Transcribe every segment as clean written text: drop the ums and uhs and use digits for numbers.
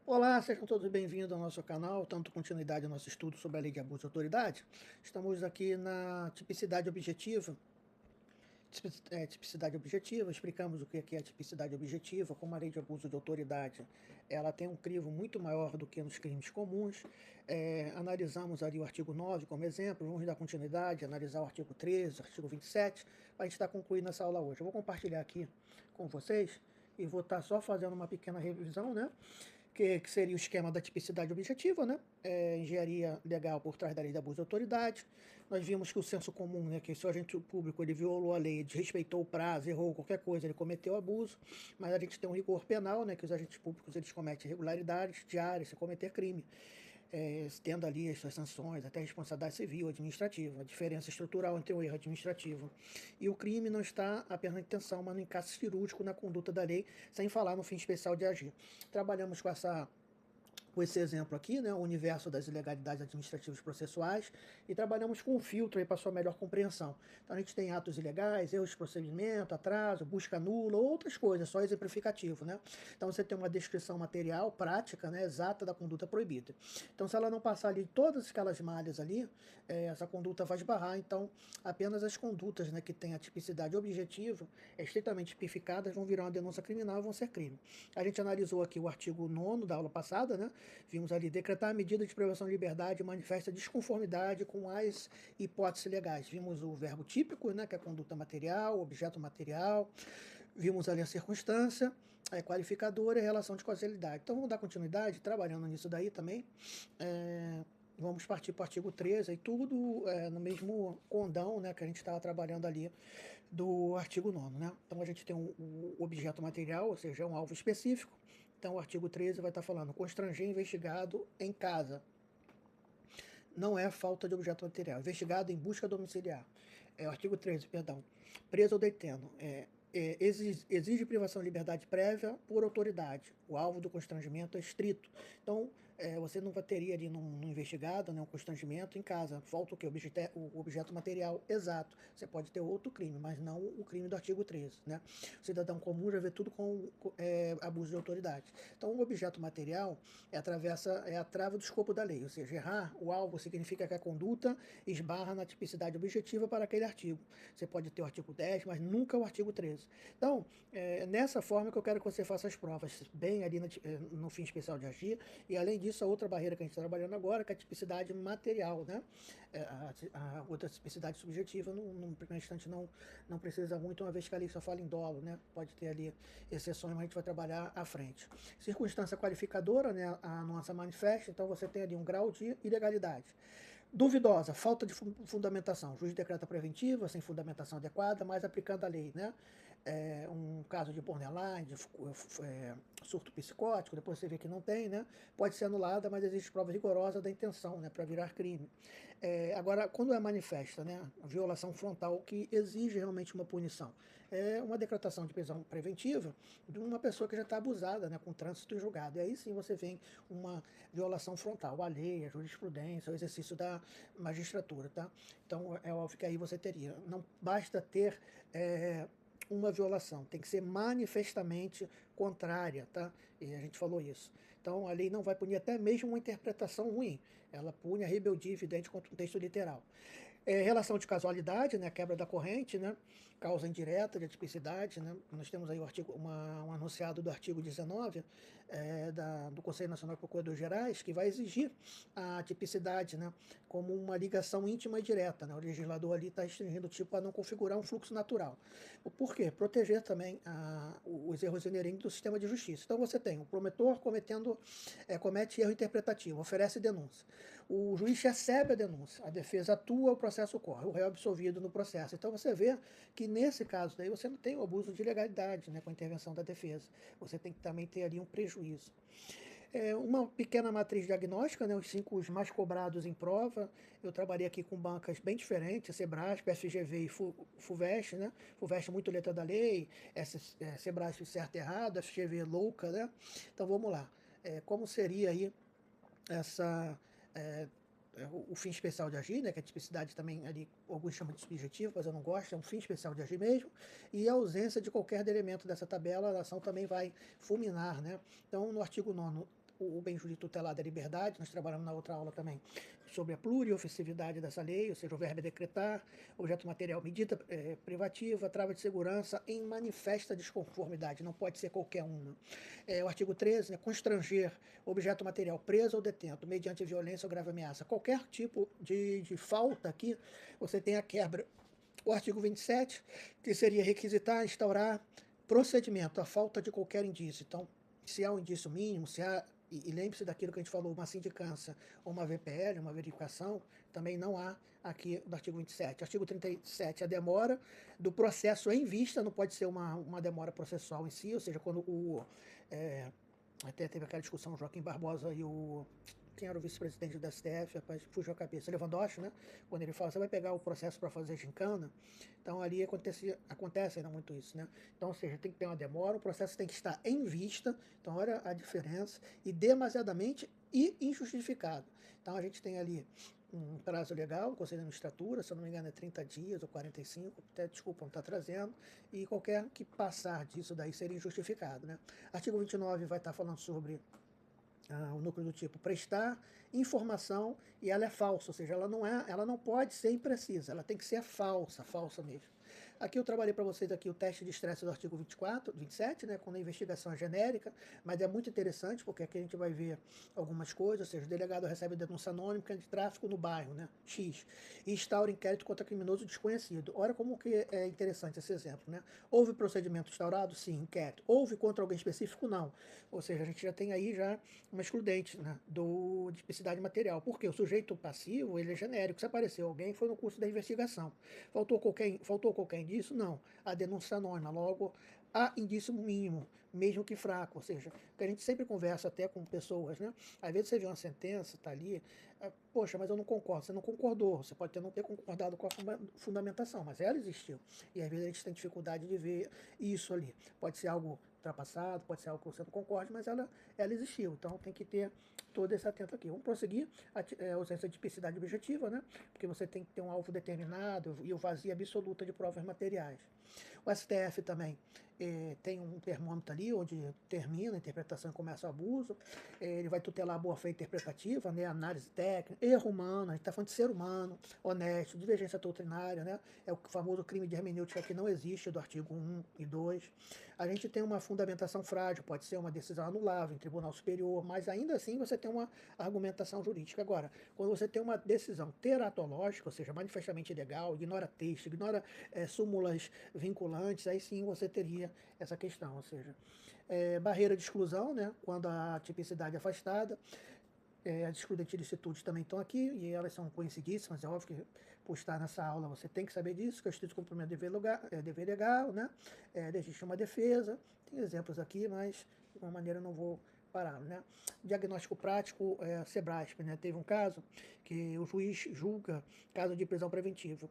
Olá, sejam todos bem-vindos ao nosso canal, tanto continuidade ao nosso estudo sobre a lei de abuso de autoridade. Estamos aqui na tipicidade objetiva. Tipicidade objetiva, explicamos o que é a tipicidade objetiva, como a lei de abuso de autoridade ela tem um crivo muito maior do que nos crimes comuns. Analisamos ali o artigo 9 como exemplo, vamos dar continuidade, analisar o artigo 13, o artigo 27, para a gente estar concluindo essa aula hoje. Eu vou compartilhar aqui com vocês e vou estar só fazendo uma pequena revisão, né? Que seria o esquema da tipicidade objetiva, né? Engenharia legal por trás da lei de abuso de autoridade. Nós vimos que o senso comum, né, que se o agente público ele violou a lei, desrespeitou o prazo, errou qualquer coisa, ele cometeu abuso, mas a gente tem um rigor penal, né, que os agentes públicos eles cometem irregularidades diárias se cometer crime, tendo ali as suas sanções, até responsabilidade civil, administrativa. A diferença estrutural entre o erro administrativo e o crime não está apenas na intenção, mas no encaixe cirúrgico na conduta da lei, sem falar no fim especial de agir. Trabalhamos com esse exemplo aqui, né, o universo das ilegalidades administrativas processuais, e trabalhamos com um filtro aí para sua melhor compreensão. Então a gente tem atos ilegais, erros de procedimento, atraso, busca nula, outras coisas, só exemplificativo, né? Então você tem uma descrição material, prática, né, exata da conduta proibida. Então se ela não passar ali todas aquelas malhas ali, essa conduta vai esbarrar. Então apenas as condutas, né, que têm a tipicidade objetiva, estritamente tipificadas, vão virar uma denúncia criminal e vão ser crime. A gente analisou aqui o artigo 9º da aula passada, né? Vimos ali decretar a medida de privação de liberdade manifesta desconformidade com as hipóteses legais. Vimos o verbo típico, né, que é a conduta material, objeto material. Vimos ali a circunstância, a qualificadora e a relação de causalidade. Então vamos dar continuidade, trabalhando nisso daí também. Vamos partir para o artigo 13, e tudo no mesmo condão, né, que a gente estava trabalhando ali do artigo 9º, né? Então a gente tem o objeto material, ou seja, um alvo específico. Então o artigo 13 vai estar falando constranger investigado em casa. Não é falta de objeto material. Investigado em busca domiciliar. O artigo 13, perdão. Preso ou detendo. Exige privação de liberdade prévia por autoridade. O alvo do constrangimento é estrito. Então, você não teria ali no investigado, né, um constrangimento em casa. Falta o quê? O objeto material exato. Você pode ter outro crime, mas não o crime do artigo 13. Né? O cidadão comum já vê tudo com abuso de autoridade. Então, o objeto material é a trava do escopo da lei, ou seja, errar o alvo significa que a conduta esbarra na tipicidade objetiva para aquele artigo. Você pode ter o artigo 10, mas nunca o artigo 13. Então, nessa forma que eu quero que você faça as provas, bem ali no fim especial de agir, e além disso, a outra barreira que a gente está trabalhando agora, que é a tipicidade material, né? A outra tipicidade subjetiva, no primeiro instante, não precisa muito, uma vez que a lei só fala em dolo, né? Pode ter ali exceções, mas a gente vai trabalhar à frente. Circunstância qualificadora, né? A nuance manifesta, então você tem ali um grau de ilegalidade. Duvidosa, falta de fundamentação. O juiz decreta preventiva, sem fundamentação adequada, mas aplicando a lei, né? Um caso de borderline, de surto psicótico, depois você vê que não tem, né? Pode ser anulada, mas existe prova rigorosa da intenção, né? Para virar crime. Agora, quando é manifesta, né? Violação frontal que exige realmente uma punição. É uma decretação de prisão preventiva de uma pessoa que já está abusada, né? Com trânsito em julgado. E aí sim você vem uma violação frontal, a lei, a jurisprudência, o exercício da magistratura, tá? Então é óbvio que aí você teria. Não basta ter uma violação, tem que ser manifestamente contrária, tá? E a gente falou isso. Então a lei não vai punir até mesmo uma interpretação ruim, ela pune a rebeldia evidente contra o texto literal. Relação de casualidade, né, quebra da corrente, né, causa indireta de atipicidade, né, nós temos aí um anunciado do artigo 19 do Conselho Nacional de Procuradores Gerais, que vai exigir a tipicidade, né, como uma ligação íntima e direta, né, o legislador ali está restringindo o tipo a não configurar um fluxo natural. Por quê? Proteger também os erros inerentes do sistema de justiça. Então você tem o promotor comete erro interpretativo, oferece denúncia. O juiz recebe a denúncia, a defesa atua, o processo ocorre, o réu é absolvido no processo. Então você vê que nesse caso daí você não tem o abuso de legalidade, né, com a intervenção da defesa. Você tem que também ter ali um prejuízo. Uma pequena matriz diagnóstica, né, os 5 mais cobrados em prova. Eu trabalhei aqui com bancas bem diferentes, Sebrasp, FGV e FUVEST, né? FUVEST muito letra da lei, Sebrasp certo e errado, FGV louca, né? Então vamos lá. Como seria aí essa o fim especial de agir, né, que a tipicidade também ali, alguns chamam de subjetivo, mas eu não gosto, é um fim especial de agir mesmo, e a ausência de qualquer elemento dessa tabela, a ação também vai fulminar, né? Então, no artigo 9º o bem jurídico tutelado é liberdade, nós trabalhamos na outra aula também sobre a pluriofensividade dessa lei, ou seja, o verbo é decretar, objeto material, medida privativa, trava de segurança em manifesta desconformidade, não pode ser qualquer uma. O artigo 13, constranger objeto material preso ou detento, mediante violência ou grave ameaça. Qualquer tipo de falta aqui, você tem a quebra. O artigo 27, que seria requisitar, instaurar procedimento, a falta de qualquer indício. Então, se há um indício mínimo, se há, e lembre-se daquilo que a gente falou, uma sindicância ou uma VPL, uma verificação, também não há aqui no artigo 27. Artigo 37, a demora do processo em vista, não pode ser uma demora processual em si, ou seja, quando até teve aquela discussão, Joaquim Barbosa e o... Quem era o vice-presidente da STF, rapaz, fugiu a cabeça, Lewandowski, né? Quando ele fala, você vai pegar o processo para fazer gincana, então ali acontece ainda muito isso, né? Então, ou seja, tem que ter uma demora, o processo tem que estar em vista, então olha a diferença, e demasiadamente e injustificado. Então a gente tem ali um prazo legal, conselho de administratura, se eu não me engano é 30 dias ou 45, até, desculpa, não está trazendo, e qualquer que passar disso daí seria injustificado, né? Artigo 29 vai estar falando sobre o núcleo do tipo prestar informação e ela é falsa, ou seja, ela não pode ser imprecisa, ela tem que ser falsa mesmo. Aqui eu trabalhei para vocês aqui o teste de estresse do artigo 24, 27, né, quando a investigação é genérica, mas é muito interessante porque aqui a gente vai ver algumas coisas, ou seja, o delegado recebe denúncia anônima de tráfico no bairro, né, X, e instaura inquérito contra criminoso desconhecido. Olha como que é interessante esse exemplo, né? Houve procedimento instaurado? Sim, inquérito. Houve contra alguém específico? Não. Ou seja, a gente já tem aí já uma excludente, né, de tipicidade material. Porque o sujeito passivo, ele é genérico. Se apareceu alguém, foi no curso da investigação. Faltou qualquer indício? Não. A denúncia anônima, logo, há indício mínimo, mesmo que fraco. Ou seja, que a gente sempre conversa até com pessoas, né? Às vezes você vê uma sentença, está ali, poxa, mas eu não concordo. Você não concordou. Você pode não ter concordado com a fundamentação, mas ela existiu. E às vezes a gente tem dificuldade de ver isso ali. Pode ser algo ultrapassado, pode ser algo que você não concorde, mas ela existiu. Então tem que ter todo esse atento aqui. Vamos prosseguir a ausência de tipicidade objetiva, né? Porque você tem que ter um alvo determinado e o vazio absoluta de provas materiais. O STF também tem um termômetro ali, onde termina a interpretação e começa o abuso. Ele vai tutelar a boa-fé interpretativa, né, análise técnica, erro humano, a gente está falando de ser humano, honesto, divergência doutrinária, né, é o famoso crime de hermenêutica que não existe do artigo 1 e 2. A gente tem uma fundamentação frágil, pode ser uma decisão anulável em tribunal superior, mas ainda assim você tem uma argumentação jurídica. Agora, quando você tem uma decisão teratológica, ou seja, manifestamente ilegal, ignora texto, ignora súmulas vinculantes, aí sim você teria essa questão, ou seja, barreira de exclusão, né, quando a tipicidade é afastada, as excludenticitudes também estão aqui, e elas são conhecidíssimas, é óbvio que por estar nessa aula você tem que saber disso, que é o estrito cumprimento dever legal, né, legítima defesa, tem exemplos aqui, mas de uma maneira eu não vou parar, né. Diagnóstico prático, Sebrasp, né, teve um caso que o juiz julga caso de prisão preventiva,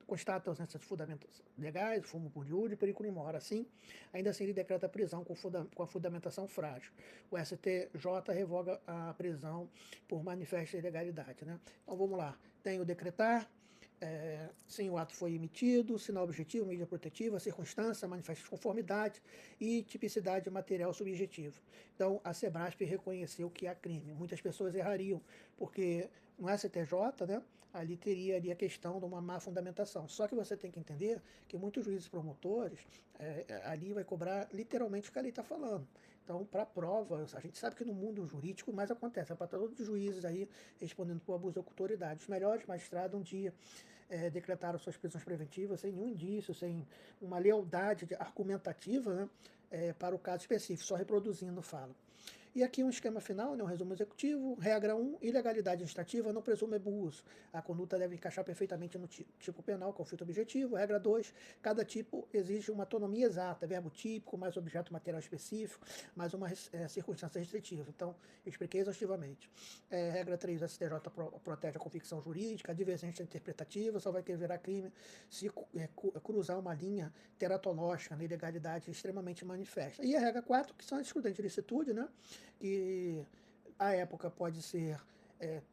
constata ausência de fundamentos legais, fumo por iúria e perigo em mora, assim, ainda assim ele decreta a prisão com a fundamentação frágil. O STJ revoga a prisão por manifesta ilegalidade, né. Então vamos lá, tem o decretar, sim, o ato foi emitido, sinal objetivo, medida protetiva, circunstância, manifesta conformidade e tipicidade material subjetivo. Então, a Sebrasp reconheceu que há crime. Muitas pessoas errariam, porque no STJ, né, ali teria ali a questão de uma má fundamentação. Só que você tem que entender que muitos juízes promotores ali vai cobrar literalmente o que ali está falando. Então, para prova, a gente sabe que no mundo jurídico mais acontece, para todos os juízes aí respondendo por abuso de autoridade. Os melhores magistrados um dia decretaram suas prisões preventivas sem nenhum indício, sem uma lealdade argumentativa, né, para o caso específico, só reproduzindo fala. E aqui um esquema final, né, um resumo executivo. Regra 1, ilegalidade administrativa não presume abuso. A conduta deve encaixar perfeitamente no tipo penal, conflito objetivo. Regra 2, cada tipo exige uma autonomia exata, verbo típico, mais objeto material específico, mais uma circunstância restritiva. Então, expliquei exaustivamente. Regra 3, o STJ protege a convicção jurídica, a divergência interpretativa só vai ter virar crime se cruzar uma linha teratológica na ilegalidade extremamente manifesta. E a regra 4, que são as excludentes de licitude, né? Que a época pode ser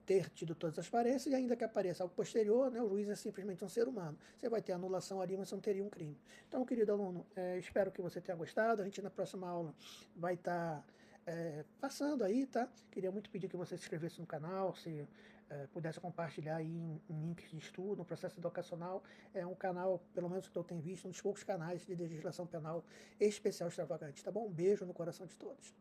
ter tido todas as aparências, e ainda que apareça algo posterior, né, o juiz é simplesmente um ser humano. Você vai ter anulação ali, mas não teria um crime. Então, querido aluno, espero que você tenha gostado. A gente na próxima aula vai estar passando aí, tá? Queria muito pedir que você se inscrevesse no canal, se pudesse compartilhar aí em links de estudo, no processo educacional. É um canal, pelo menos que eu tenho visto, um dos poucos canais de legislação penal especial extravagante, tá bom? Um beijo no coração de todos.